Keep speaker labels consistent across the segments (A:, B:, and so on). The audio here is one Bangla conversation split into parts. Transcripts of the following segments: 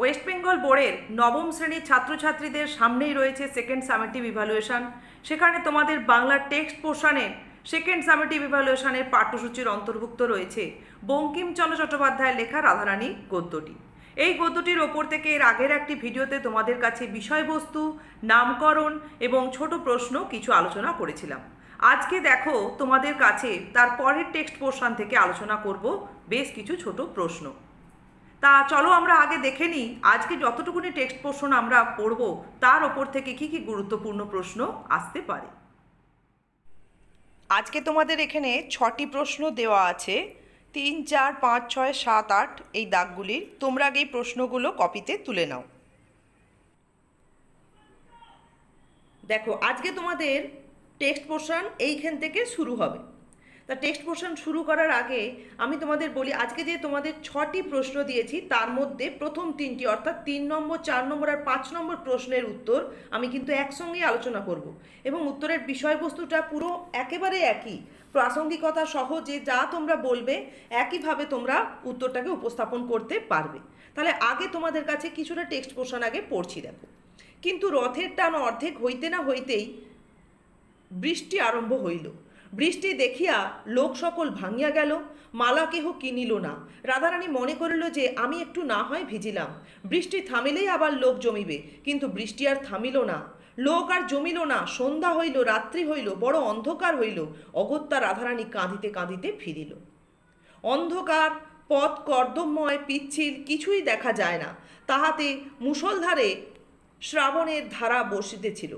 A: ওয়েস্ট বেঙ্গল বোর্ডের নবম শ্রেণীর ছাত্রছাত্রীদের সামনেই রয়েছে সেকেন্ড সামেটিভ ইভ্যালুয়েশন। সেখানে তোমাদের বাংলার টেক্সট পোর্শনের সেকেন্ড সামেটিভ ইভ্যালুয়েশনের পাঠ্যসূচির অন্তর্ভুক্ত রয়েছে বঙ্কিমচন্দ্র চট্টোপাধ্যায়ের লেখা রাধারানী গদ্যটি। এই গদ্যটির ওপর থেকে এর আগের একটি ভিডিওতে তোমাদের কাছে বিষয়বস্তু, নামকরণ এবং ছোট প্রশ্ন কিছু আলোচনা করেছিলাম। আজকে দেখো তোমাদের কাছে তার পরের টেক্সট পোর্শন থেকে আলোচনা করব বেশ কিছু ছোট প্রশ্ন। তা চলো আমরা আগে দেখে নিই আজকে যতটুকুনি টেক্সট পোর্শন আমরা পড়ব তার ওপর থেকে কী কী গুরুত্বপূর্ণ প্রশ্ন আসতে পারে। আজকে তোমাদের এখানে 6টি প্রশ্ন দেওয়া আছে, 3, 4, 5, 6, 7, 8 এই দাগগুলির। তোমরা আগে এই প্রশ্নগুলো কপিতে তুলে নাও। দেখো আজকে তোমাদের টেক্সট পোর্শন এইখান থেকে শুরু হবে। তা টেক্সট পোর্শন শুরু করার আগে আমি তোমাদের বলি, আজকে যে তোমাদের 6টি প্রশ্ন দিয়েছি তার মধ্যে প্রথম 3টি অর্থাৎ 3 নম্বর, 4 নম্বর আর 5 নম্বর প্রশ্নের উত্তর আমি কিন্তু একসঙ্গেই আলোচনা করব এবং উত্তরের বিষয়বস্তুটা পুরো একেবারে একই, প্রাসঙ্গিকতা সহ যে যা তোমরা বলবে একইভাবে তোমরা উত্তরটাকে উপস্থাপন করতে পারবে। তাহলে আগে তোমাদের কাছে কিছুটা টেক্সট পোর্শন আগে পড়ছি। দেখো, কিন্তু রথের টান অর্ধেক হইতে না হইতেই বৃষ্টি আরম্ভ হইল। বৃষ্টি দেখিয়া লোক সকল ভাঙিয়া গেল, মালা কেহ কিনিল না। রাধারানী মনে করিল যে আমি একটু না হয় ভিজিলাম, বৃষ্টি থামিলেই আবার লোক জমিবে, কিন্তু বৃষ্টি আর থামিল না, লোক আর জমিল না। সন্ধ্যা হইল, রাত্রি হইল, বড় অন্ধকার হইল। অগত্যা রাধারানী কাঁদিতে কাঁদিতে ফিরিল। অন্ধকার, পথ কর্দমময়, পিচ্ছিল, কিছুই দেখা যায় না। তাহাতে মুষলধারে শ্রাবণের ধারা বসিতেছিল।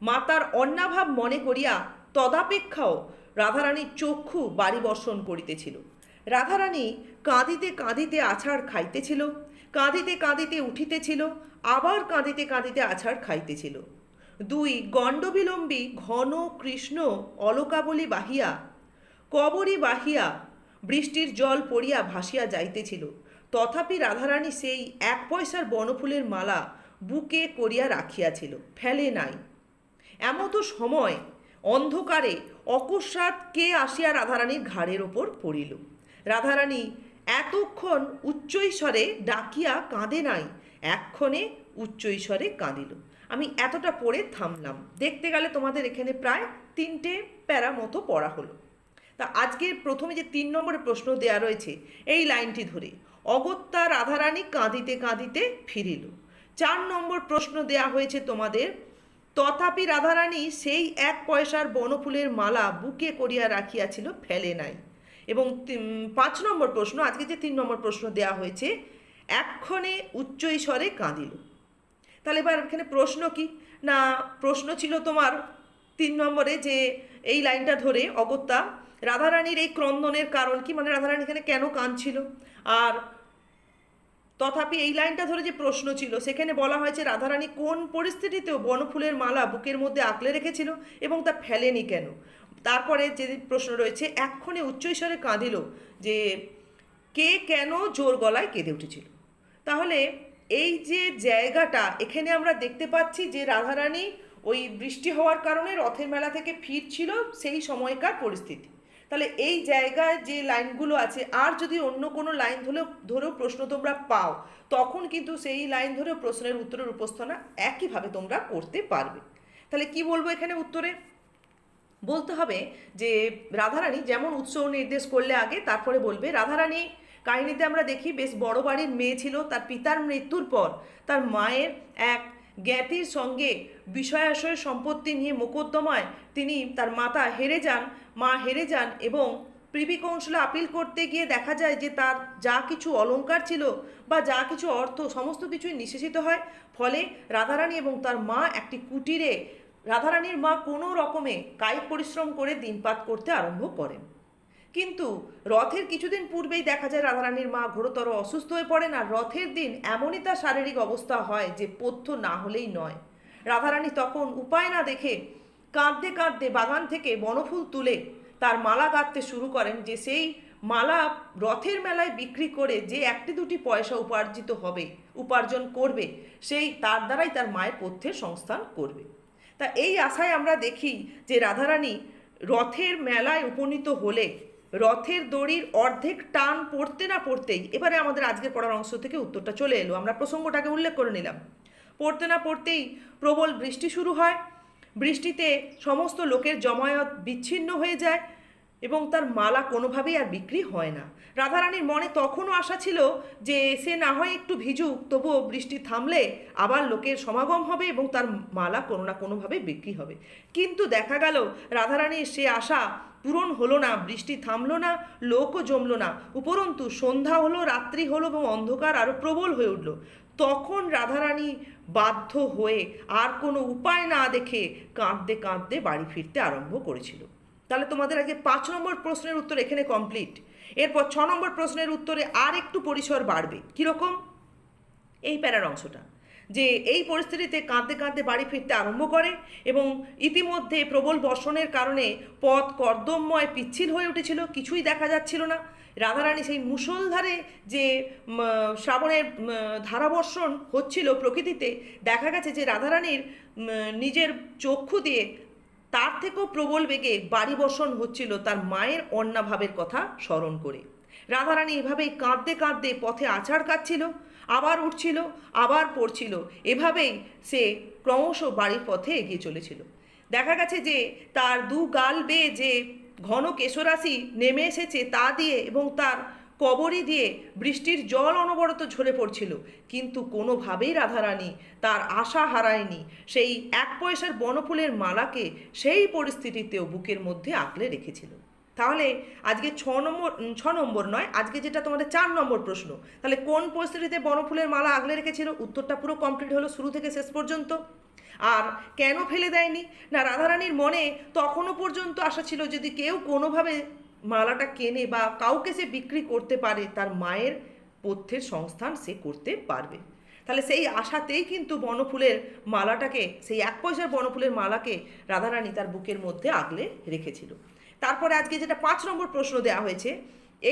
A: মাতার অন্নাভাব মনে করিয়া তদাপেক্ষাও রাধারানীর চক্ষু বাড়ি বর্ষণ করিতেছিল। রাধারানী কাঁদিতে কাঁদিতে আছাড় খাইতেছিল, কাঁদিতে কাঁদিতে উঠিতেছিল, আবার কাঁদিতে কাঁদিতে আছাড় খাইতেছিল। 2 গণ্ডবিলম্বী ঘন কৃষ্ণ অলকাবলি বাহিয়া, কবরী বাহিয়া বৃষ্টির জল পড়িয়া ভাসিয়া যাইতেছিল। তথাপি রাধারানী সেই 1 পয়সার বনফুলের মালা বুকে করিয়া রাখিয়াছিল, ফেলে নাই। এমতো সময় অন্ধকারে অকস্মাৎ কে আসিয়া রাধারানীর ঘাড়ের ওপর পড়িল। রাধারানী এতক্ষণ উচ্চৈস্বরে ডাকিয়া কাঁদে নাই, এক্ষণে উচ্চৈস্বরে কাঁদিল। আমি এতটা পড়ে থামলাম। দেখতে গেলে তোমাদের এখানে প্রায় 3টে প্যারা মতো পড়া হলো। তা আজকের প্রথমে যে 3 নম্বরের প্রশ্ন দেয়া রয়েছে এই লাইনটি ধরে, অগত্যা রাধারানী কাঁদিতে কাঁদিতে ফিরিল। 4 নম্বর প্রশ্ন দেয়া হয়েছে তোমাদের, তথাপি রাধারানী সেই 1 পয়সার বনফুলের মালা বুকে করিয়া রাখিয়াছিল, ফেলে নাই। এবং 5 নম্বর প্রশ্ন, আজকে যে 3 নম্বর প্রশ্ন দেয়া হয়েছে, এক্ষণে উচ্চৈস্বরে কাঁদিল। তাহলে এবার এখানে প্রশ্ন কি না, প্রশ্ন ছিল তোমার 3 নম্বরে যে এই লাইনটা ধরে অগত্যা রাধারানীর এই ক্রন্দনের কারণ কি, মানে রাধারানী এখানে কেন কাঁদছিল। আর তথাপি এই লাইনটা ধরে যে প্রশ্ন ছিল সেখানে বলা হয়েছে রাধারানী কোন পরিস্থিতিতেও বনফুলের মালা বুকের মধ্যে আঁকলে রেখেছিল এবং তা ফেলেনি কেন। তারপরে যে প্রশ্ন রয়েছে, এক্ষণে উচ্চৈস্বরে কাঁদিল, যে কে কেন জোর গলায় কেঁদে উঠেছিল। তাহলে এই যে জায়গাটা এখানে আমরা দেখতে পাচ্ছি যে রাধারানী ওই বৃষ্টি হওয়ার কারণে রথের মেলা থেকে ফিরছিল, সেই সময়কার পরিস্থিতি। তাহলে এই জায়গায় যে লাইনগুলো আছে, আর যদি অন্য কোনো লাইন ধরেও প্রশ্ন তোমরা পাও তখন কিন্তু সেই লাইন ধরেও প্রশ্নের উত্তরের উপস্থাপনা একইভাবে তোমরা করতে পারবে। তাহলে কি বলবো এখানে উত্তরে, বলতে হবে যে রাধারানী যেমন উৎস নির্দেশ করলে আগে, তারপরে বলবে রাধারানী কাহিনীতে আমরা দেখি বেশ বড় বাড়ির মেয়ে ছিল। তার পিতার মৃত্যুর পর তার মায়ের এক জ্ঞাতির সঙ্গে বিষয়াশয় সম্পত্তি নিয়ে মোকদ্দমায় তিনি তার মা হেরে যান এবং প্রিভি কাউন্সিলে আপিল করতে গিয়ে দেখা যায় যে তার যা কিছু অলংকার ছিল বা যা কিছু অর্থ সমস্ত কিছুই নিঃশেষিত হয়। ফলে রাধারানী এবং তার মা একটি কুটিরে, রাধারানীর মা কোনো রকমে কায়িক পরিশ্রম করে দিনপাত করতে আরম্ভ করেন। কিন্তু রথের কিছুদিন পূর্বেই দেখা যায় রাধারানীর মা ঘোরতর অসুস্থ হয়ে পড়েন, আর রথের দিন এমনই তার শারীরিক অবস্থা হয় যে পথ্য না হলেই নয়। রাধারানী তখন উপায় না দেখে কাঁদতে কাঁদতে বাগান থেকে বনফুল তুলে তার মালা গাঁথতে শুরু করেন, যে সেই মালা রথের মেলায় বিক্রি করে যে 1-2 পয়সা উপার্জন করবে, সেই তার দ্বারাই তার মায়ের পথ্যের সংস্থান করবে। তা এই আশায় আমরা দেখি যে রাধারানী রথের মেলায় উপনীত হলে রথের দড়ির অর্ধেক টান পড়তে না পড়তেই, এবারে আমাদের আজকের পড়ার অংশ থেকে উত্তরটা চলে এলো, আমরা প্রসঙ্গটাকে উল্লেখ করে নিলাম। পড়তে না পড়তেই প্রবল বৃষ্টি শুরু হয়। বৃষ্টিতে সমস্ত লোকের জমায়েত বিচ্ছিন্ন হয়ে যায় এবং তার মালা কোনোভাবেই আর বিক্রি হয় না। রাধারানীর মনে তখনও আশা ছিল যে সে না হয় একটু ভিজুক, তবুও বৃষ্টি থামলে আবার লোকের সমাগম হবে এবং তার মালা কোনো না কোনোভাবে বিক্রি হবে। কিন্তু দেখা গেল রাধারানীর সে আশা পূরণ হলো না, বৃষ্টি থামলো না, লোকও জমলো না, উপরন্তু সন্ধ্যা হলো, রাত্রি হলো এবং অন্ধকার আরও প্রবল হয়ে উঠল। তখন রাধারানী বাধ্য হয়ে আর কোনো উপায় না দেখে কাঁদতে কাঁদতে বাড়ি ফিরতে আরম্ভ করেছিল। তাহলে তোমাদের আগে 5 নম্বর প্রশ্নের উত্তর এখানে কমপ্লিট। এরপর 6 নম্বর প্রশ্নের উত্তরে আর একটু পরিসর বাড়বে। কীরকম? এই প্যারার অংশটা, যে এই পরিস্থিতিতে কাঁদতে কাঁদতে বাড়ি ফিরতে আরম্ভ করে এবং ইতিমধ্যে প্রবল বর্ষণের কারণে পথ কর্দমময় পিচ্ছিল হয়ে উঠেছিল, কিছুই দেখা যাচ্ছিল না। রাধারানী সেই মুষলধারে যে শ্রাবণের ধারাবর্ষণ হচ্ছিল প্রকৃতিতে, দেখা গেছে যে রাধারানীর নিজের চক্ষু দিয়ে তার থেকেও প্রবল বেগে বাড়ি বর্ষণ হচ্ছিল তার মায়ের অন্নাভাবের কথা স্মরণ করে। রাধারানী এভাবেই কাঁদতে কাঁদতে পথে আছাড় কাটছিল, আবার উঠছিল, আবার পড়ছিল, এভাবেই সে ক্রমশ বাড়ির পথে এগিয়ে চলেছিল। দেখা গেছে যে তার দু গাল বেয়ে যে ঘন কেশরাশি নেমে এসেছে তা দিয়ে এবং তার কবরী দিয়ে বৃষ্টির জল অনবরত ঝরে পড়ছিল, কিন্তু কোনোভাবেই রাধারানী তার আশা হারায়নি। সেই 1 পয়সার বনফুলের মালাকে সেই পরিস্থিতিতেও বুকের মধ্যে আঁকলে রেখেছিল। তাহলে আজকে 6 নম্বর নয়, আজকে যেটা তোমাদের 4 নম্বর প্রশ্ন, তাহলে কোন পরিস্থিতিতে বনফুলের মালা আগলে রেখেছিল? উত্তরটা পুরো কমপ্লিট হলো শুরু থেকে শেষ পর্যন্ত। আর কেন ফেলে দেয়নি? না, রাধারানীর মনে তখনও পর্যন্ত আশা ছিল যদি কেউ কোনোভাবে মালাটা কেনে বা কাউকে সে বিক্রি করতে পারে, তার মায়ের পথ্যের সংস্থান সে করতে পারবে। তাহলে সেই আশাতেই কিন্তু বনফুলের মালাটাকে, সেই 1 পয়সার বনফুলের মালাকে রাধারানী তার বুকের মধ্যে আগলে রেখেছিল। তারপরে আজকে যেটা 5 নম্বর প্রশ্ন দেওয়া হয়েছে,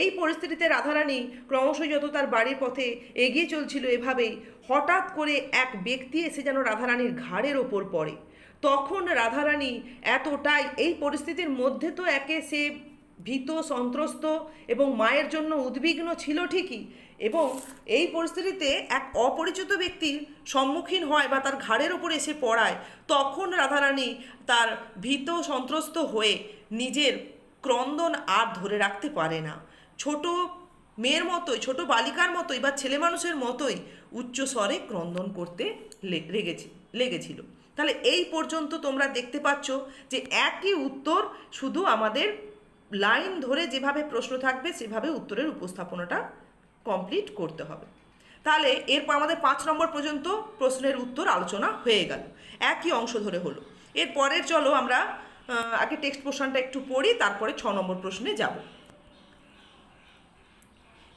A: এই পরিস্থিতিতে রাধারানী ক্রমশই যত তার বাড়ির পথে এগিয়ে চলছিল, এভাবেই হঠাৎ করে এক ব্যক্তি এসে যেন রাধারানীর ঘাড়ের ওপর পড়ে। তখন রাধারানী এতটাই এই পরিস্থিতির মধ্যে তো একে সে ভীত, সন্ত্রস্ত এবং মায়ের জন্য উদ্বিগ্ন ছিল ঠিকই, এবং এই পরিস্থিতিতে এক অপরিচিত ব্যক্তির সম্মুখীন হয় বা তার ঘাড়ের ওপর এসে পড়ায়, তখন রাধারানী তার ভীত সন্ত্রস্ত হয়ে নিজের ক্রন্দন আর ধরে রাখতে পারে না। ছোট মেয়ের মতোই, ছোট বালিকার মতোই বা ছেলে মানুষের মতোই উচ্চ স্বরে ক্রন্দন করতে লেগেছিল। তাহলে এই পর্যন্ত তোমরা দেখতে পাচ্ছ যে একই উত্তর, শুধু আমাদের লাইন ধরে যেভাবে প্রশ্ন থাকবে সেভাবে উত্তরের উপস্থাপনাটা কমপ্লিট করতে হবে। তাহলে এরপর আমাদের 5 নম্বর পর্যন্ত প্রশ্নের উত্তর আলোচনা হয়ে গেল, একই অংশ ধরে হলো। এরপরের চলো আমরা আগে টেক্সট পোর্শনটা একটু পড়ি, তারপরে 6 নম্বর প্রশ্নে যাব।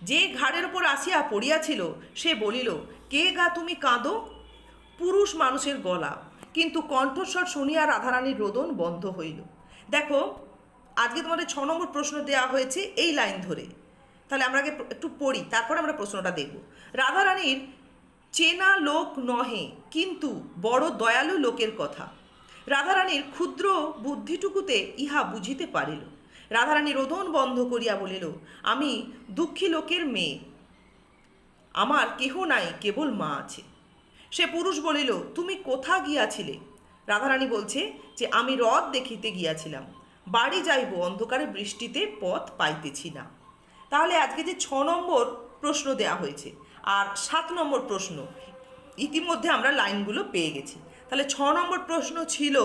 A: যে ঘাড়ের ওপর আসিয়া পড়িয়াছিল সে বলিল, কে গা তুমি কাঁদো? পুরুষ মানুষের গলা, কিন্তু কণ্ঠস্বর শুনিয়া রাধারানীর রোদন বন্ধ হইল। দেখো, আজকে তোমাদের 6 নম্বর প্রশ্ন দেওয়া হয়েছে এই লাইন ধরে। তাহলে আমরা আগে একটু পড়ি, তারপরে আমরা প্রশ্নটা দেখব। রাধারানীর চেনা লোক নহে, কিন্তু বড় দয়ালু লোকের কথা। রাধারানীর ক্ষুদ্র বুদ্ধিটুকুতে ইহা বুঝিতে পারিল। রাধারানী রোদন বন্ধ করিয়া বলিল, আমি দুঃখী লোকের মেয়ে, আমার কেহ নাই, কেবল মা আছে। সে পুরুষ বলিল, তুমি কোথা গিয়াছিলে? রাধারানী বলছে যে আমি রথ দেখিতে গিয়াছিলাম, বাড়ি যাইব, অন্ধকারে বৃষ্টিতে পথ পাইতেছি না। তাহলে আজকে যে 6 নম্বর প্রশ্ন দেওয়া হয়েছে আর 7 নম্বর প্রশ্ন, ইতিমধ্যে আমরা লাইনগুলো পেয়ে গেছি। তাহলে 6 নম্বর প্রশ্ন ছিল,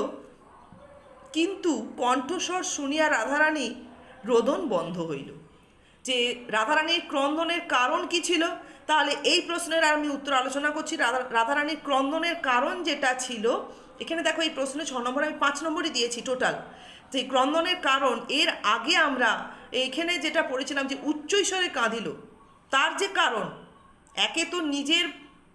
A: কিন্তু কণ্ঠস্বর শুনিয়া রাধারানী রোদন বন্ধ হইল। যে রাধারানীর ক্রন্দনের কারণ কি ছিল? তাহলে এই প্রশ্নের আমি উত্তর আলোচনা করছি। রাধারানীর ক্রন্দনের কারণ যেটা ছিল, এখানে দেখো এই প্রশ্নে 6 নম্বর, আমি 5 নম্বরই দিয়েছি টোটাল। যে ক্রন্দনের কারণ, এর আগে আমরা এইখানে যেটা পড়েছিলাম যে উচ্চৈস্বরে কাঁদিল, তার যে কারণ, একে তো নিজের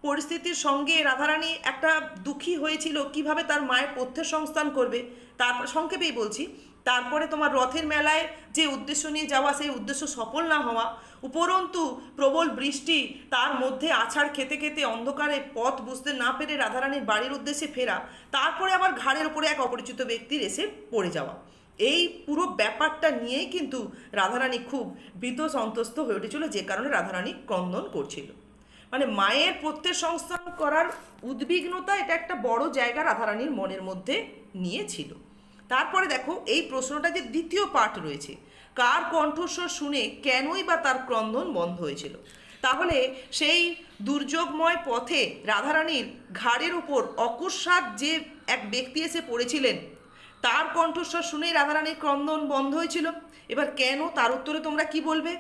A: পরিস্থিতির সঙ্গে রাধারানী একটা দুঃখী হয়েছিল, কিভাবে তার মায়ের পথ্যের সংস্থান করবে, তারপর সংক্ষেপেই বলছি। তারপরে তোমার রথের মেলায় যে উদ্দেশ্য নিয়ে যাওয়া, সেই উদ্দেশ্য সফল না হওয়া, উপরন্তু প্রবল বৃষ্টি, তার মধ্যে আছাড় খেতে খেতে অন্ধকারে পথ বুঝতে না পেরে রাধারানীর বাড়ির উদ্দেশ্যে ফেরা, তারপরে আবার ঘাড়ের ওপরে এক অপরিচিত ব্যক্তির এসে পড়ে যাওয়া। এই পুরো ব্যাপারটা নিয়েই কিন্তু রাধারানী খুব ভীত সন্ত্রস্ত হয়ে উঠেছিল, যে কারণে রাধারানী ক্রন্দন করছিল। মানে মায়ের প্রত্যেক সংস্থান করার উদ্বিগ্নতা, এটা একটা বড় জায়গা রাধারানীর মনের মধ্যে নিয়েছিল। তারপরে দেখো এই প্রশ্নটা যে দ্বিতীয় পার্ট রয়েছে, কার কণ্ঠস্বর শুনে কেনই বা তার ক্রন্দন বন্ধ হয়েছিল। তাহলে সেই দুর্যোগময় পথে রাধারানীর ঘাড়ের উপর অকস্মাৎ যে এক ব্যক্তি এসে পড়েছিলেন, তার কণ্ঠস্বর শুনেই রাধারানীর ক্রন্দন বন্ধ হয়েছিল। এবার কেন, তার উত্তরে তোমরা কি বলবে?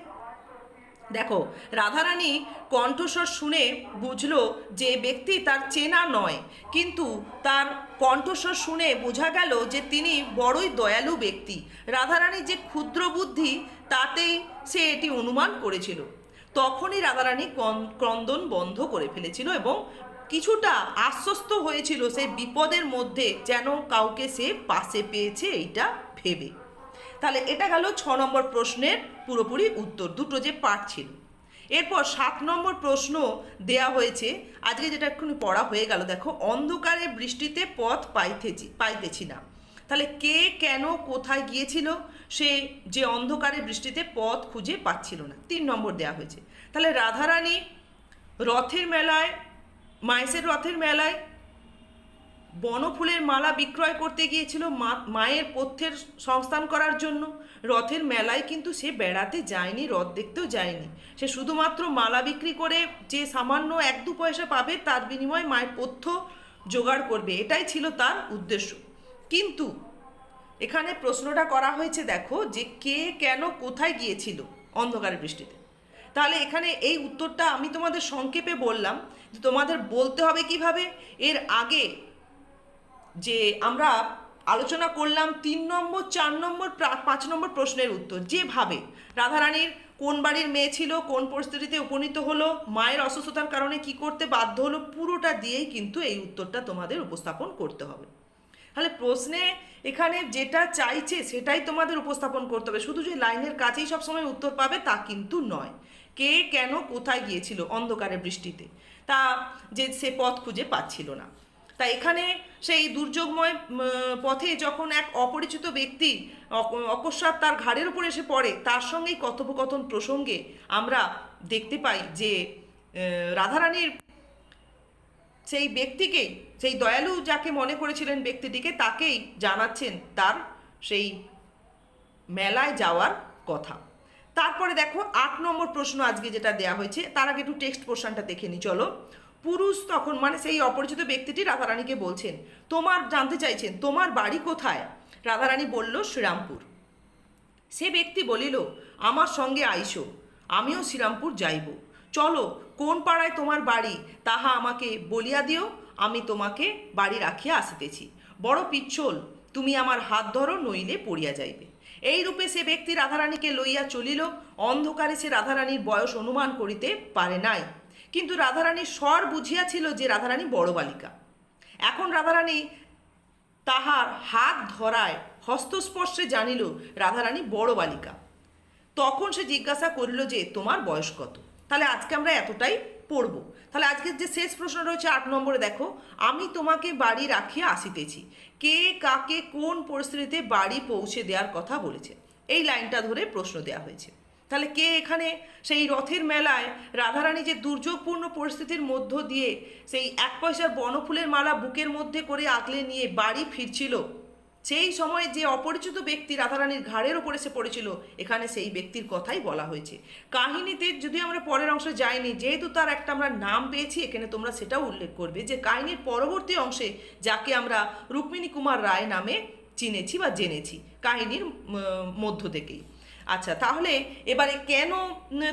A: দেখো, রাধারানী কণ্ঠস্বর শুনে বুঝলো যে ব্যক্তি তার চেনা নয়, কিন্তু তার কণ্ঠস্বর শুনে বোঝা গেল যে তিনি বড়ই দয়ালু ব্যক্তি। রাধারানীর যে ক্ষুদ্র বুদ্ধি, তাতেই সে এটি অনুমান করেছিল। তখনই রাধারানী ক্রন্দন বন্ধ করে ফেলেছিল এবং কিছুটা আশ্বস্ত হয়েছিল সেই বিপদের মধ্যে, যেন কাউকে সে পাশে পেয়েছে এইটা ভেবে। তাহলে এটা গেল 6 নম্বর প্রশ্নের পুরোপুরি উত্তর, দুটো যে পার্ট ছিল। এরপর 7 নম্বর প্রশ্ন দেয়া হয়েছে, আজকে যেটা এক্ষুনি পড়া হয়ে গেল। দেখো, অন্ধকারে বৃষ্টিতে পথ পাইতেছি না। তাহলে কে কেন কোথায় গিয়েছিল, সে যে অন্ধকারে বৃষ্টিতে পথ খুঁজে পাচ্ছিল না। 3 নম্বর দেয়া হয়েছে। তাহলে রাধারানী রথের মেলায়, মায়ের রথের মেলায় বনফুলের মালা বিক্রয় করতে গিয়েছিল মায়ের পথ্যের সংস্থান করার জন্য। রথের মেলায় কিন্তু সে বেড়াতে যায়নি, রথ দেখতেও যায়নি। সে শুধুমাত্র মালা বিক্রি করে যে সামান্য 1-2 পয়সা পাবে, তার বিনিময়ে মায়ের পথ্য জোগাড় করবে, এটাই ছিল তার উদ্দেশ্য। কিন্তু এখানে প্রশ্নটা করা হয়েছে, দেখো, যে কে কেন কোথায় গিয়েছিল অন্ধকারের বৃষ্টিতে। তাহলে এখানে এই উত্তরটা আমি তোমাদের সংক্ষেপে বললাম, তোমাদের বলতে হবে কিভাবে। এর আগে যে আমরা আলোচনা করলাম 3 নম্বর, 4 নম্বর, 5 নম্বর প্রশ্নের উত্তর, যেভাবে রাধারানীর কোন বাড়ির মেয়ে ছিল, কোন পরিস্থিতিতে উপনীত হলো, মায়ের অসুস্থতার কারণে কি করতে বাধ্য হলো, পুরোটা দিয়েই কিন্তু এই উত্তরটা তোমাদের উপস্থাপন করতে হবে। তাহলে প্রশ্নে এখানে যেটা চাইছে সেটাই তোমাদের উপস্থাপন করতে হবে। শুধু যে লাইনের কাছেই সবসময় উত্তর পাবে তা কিন্তু নয়। কে কেন কোথায় গিয়েছিল অন্ধকারে বৃষ্টিতে, তা যে সে পথ খুঁজে পাচ্ছিল না। তাই এখানে সেই দুর্যোগময় পথে যখন এক অপরিচিত ব্যক্তি অকস্মাৎ তার ঘাড়ের উপর এসে পড়ে, তার সঙ্গেই কথোপকথন প্রসঙ্গে আমরা দেখতে পাই যে রাধারানীর সেই ব্যক্তিকেই, সেই দয়ালু যাকে মনে করেছিলেন ব্যক্তিটিকে, তাকেই জানাচ্ছেন তার সেই মেলায় যাওয়ার কথা। তারপরে দেখো 8 নম্বর প্রশ্ন আজকে যেটা দেয়া হয়েছে, তার আগে একটু টেক্সট পোর্শনটা দেখে নি চলো। পুরুষ তখন, মানে সেই অপরিচিত ব্যক্তিটি রাধারানীকে বলছেন, জানতে চাইছেন তোমার বাড়ি কোথায়। রাধারানী বলল, শ্রীরামপুর। সে ব্যক্তি বলিল, আমার সঙ্গে আইসো, আমিও শ্রীরামপুর যাইব। চলো, কোন পাড়ায় তোমার বাড়ি তাহা আমাকে বলিয়া দিও, আমি তোমাকে বাড়ি রাখিয়া আসিতেছি। বড় পিচ্ছল, তুমি আমার হাত ধরো, নইলে পড়িয়া যাইবে। এই রূপে সে ব্যক্তি রাধারানীকে লইয়া চলিল। অন্ধকারে সে রাধারানীর বয়স অনুমান করিতে পারে নাই, কিন্তু রাধারানীর স্বর বুঝিয়াছিল যে রাধারানী বড় বালিকা। এখন রাধারানী তাহার হাত ধরায় হস্তস্পর্শে জানিল রাধারানী বড় বালিকা। তখন সে জিজ্ঞাসা করিল যে তোমার বয়স কত। তাহলে আজকে আমরা এতটাই পড়ব। তাহলে আজকের যে শেষ প্রশ্ন রয়েছে 8 নম্বরে, দেখো, আমি তোমাকে বাড়ি রাখিয়া আসিতেছি। কে কাকে কোন পরিস্থিতিতে বাড়ি পৌঁছে দেওয়ার কথা বলেছে, এই লাইনটা ধরে প্রশ্ন দেওয়া হয়েছে। তাহলে কে এখানে সেই রথের মেলায় রাধারানী যে দুর্যোগপূর্ণ পরিস্থিতির মধ্য দিয়ে সেই 1 পয়সার বনফুলের মালা বুকের মধ্যে করে আগলে নিয়ে বাড়ি ফিরছিল, সেই সময় যে অপরিচিত ব্যক্তি রাধারানীর ঘাড়ের ওপর এসে পড়েছিল, এখানে সেই ব্যক্তির কথাই বলা হয়েছে। কাহিনীতে যদি আমরা পরের অংশে যাইনি, যেহেতু তার একটা আমরা নাম পেয়েছি, এখানে তোমরা সেটাও উল্লেখ করবে যে কাহিনীর পরবর্তী অংশে যাকে আমরা রুক্মিণী কুমার রায় নামে চিনেছি বা জেনেছি কাহিনীর মধ্য থেকেই। আচ্ছা, তাহলে এবারে কেন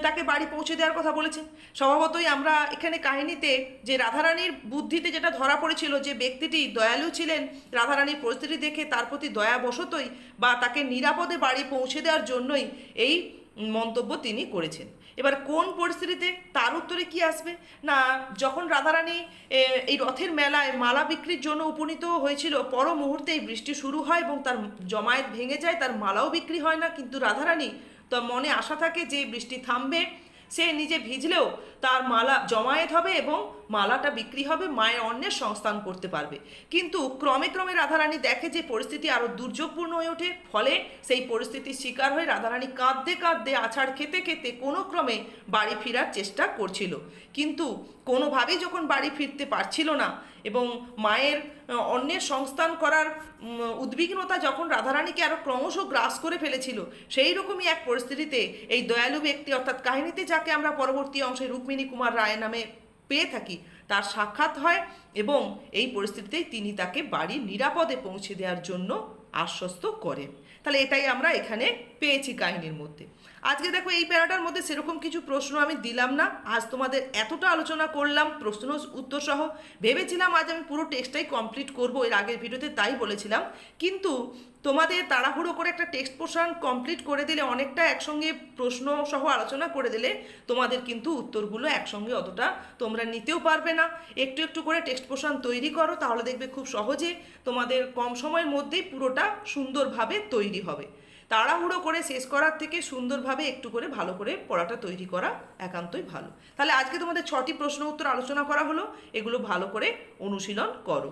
A: তাকে বাড়ি পৌঁছে দেওয়ার কথা বলেছেন? স্বভাবতই আমরা এখানে কাহিনীতে যে রাধারানীর বুদ্ধিতে যেটা ধরা পড়েছিল, যে ব্যক্তিটি দয়ালু ছিলেন, রাধারানীর পরিস্থিতি দেখে তার প্রতি দয়াবশতই বা তাকে নিরাপদে বাড়ি পৌঁছে দেওয়ার জন্যই এই মন্তব্য তিনি করেছেন। এবার কোন পরিস্থিতিতে, তার উত্তরে কি আসবে না, যখন রাধারানী এই রথের মেলায় মালা বিক্রির জন্য উপনীত হয়েছিল, পর মুহূর্তেই বৃষ্টি শুরু হয় এবং তার জমায়েত ভেঙে যায়, তার মালাও বিক্রি হয় না। কিন্তু রাধারানী তো মনে আশা থাকে যে বৃষ্টি থামবে, সে নিজে ভিজলেও তার মালা জমায়েত হবে এবং মালাটা বিক্রি হবে, মায়ের অন্যের সংস্থান করতে পারবে। কিন্তু ক্রমে ক্রমে রাধারানী দেখে যে পরিস্থিতি আরও দুর্যোগপূর্ণ হয়ে ওঠে, ফলে সেই পরিস্থিতির শিকার হয়ে রাধারানী কাঁদতে কাঁদতে আছাড় খেতে খেতে কোনো ক্রমে বাড়ি ফেরার চেষ্টা করছিল। কিন্তু কোনোভাবেই যখন বাড়ি ফিরতে পারছিল না এবং মায়ের অন্যের সংস্থান করার উদ্বিগ্নতা যখন রাধারানীকে আরও ক্রমশ গ্রাস করে ফেলেছিল, সেই রকমই এক পরিস্থিতিতে এই দয়ালু ব্যক্তি, অর্থাৎ কাহিনীতে যাকে আমরা পরবর্তী অংশে রুক্মিণী কুমার রায় নামে পেয়ে থাকি, তার সাক্ষাৎ হয় এবং এই পরিস্থিতিতেই তিনি তাকে বাড়ি নিরাপদে পৌঁছে দেওয়ার জন্য আশ্বস্ত করেন। তাহলে এটাই আমরা এখানে পেয়েছি কাহিনীর মধ্যে। আজকে দেখো এই প্যারাটার মধ্যে সেরকম কিছু প্রশ্ন আমি দিলাম না। আজ তোমাদের এতটা আলোচনা করলাম প্রশ্ন উত্তর সহ। ভেবেছিলাম আজ আমি পুরো টেক্সটটাই কমপ্লিট করব, এর আগের ভিডিওতে তাই বলেছিলাম। কিন্তু তোমাদের তাড়াহুড়ো করে একটা টেক্সট পোর্শন কমপ্লিট করে দিলে, অনেকটা একসঙ্গে প্রশ্ন সহ আলোচনা করে দিলে তোমাদের কিন্তু উত্তরগুলো একসঙ্গে অতটা তোমরা নিতেও পারবে না। একটু একটু করে টেক্সট পোর্শন তৈরি করো, তাহলে দেখবে খুব সহজে তোমাদের কম সময়ের মধ্যেই পুরোটা সুন্দরভাবে তৈরি হবে। তাড়াহুড়ো করে শেষ করার থেকে সুন্দরভাবে একটু করে ভালো করে পড়াটা তৈরি করা একান্তই ভালো। তাহলে আজকে তোমাদের 6টি প্রশ্ন উত্তর আলোচনা করা হলো, এগুলো ভালো করে অনুশীলন করো।